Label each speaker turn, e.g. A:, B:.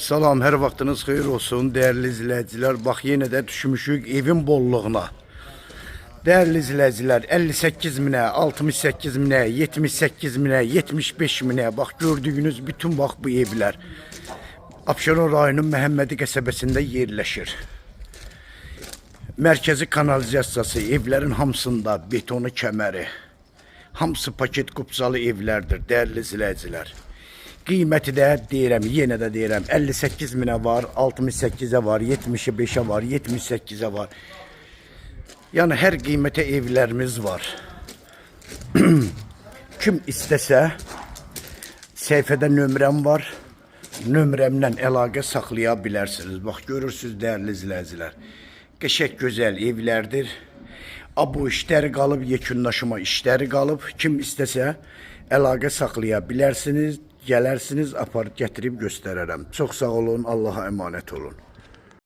A: Salam, hər vaxtınız xeyir olsun, dəyərli izləyicilər. Bax, yenə də düşmüşük evin bolluğuna. Dəyərli izləyicilər, 58 minə, 68 minə, 78 minə, 75 minə. Bax, gördüyünüz bütün bax bu evlər Abşeron rayonunun Məhəmmədi qəsəbəsində yerləşir. Mərkəzi kanalizasiyası evlərin hamısında betonu kəməri. Hamısı paket qupsalı evlərdir, dəyərli izləyicilər. Qiyməti də deyirəm, yenə də deyirəm, 58 minə var, 68-ə var, 75-ə var, 78-ə var. Yəni hər qiymətə evlərimiz var. Kim istəsə, səhifədə nömrəm var. Nömrəmlə əlaqə saxlaya bilərsiniz. Bax, görürsünüz dəyərli izləyicilər. Qəşəng gözəl evlərdir. Bu işləri qalıb, yekunlaşma işləri qalıb. Kim istəsə əlaqə saxlaya bilərsiniz. Gələrsiniz, aparıb gətirib göstərərəm. Çox sağ olun, Allaha əmanət olun.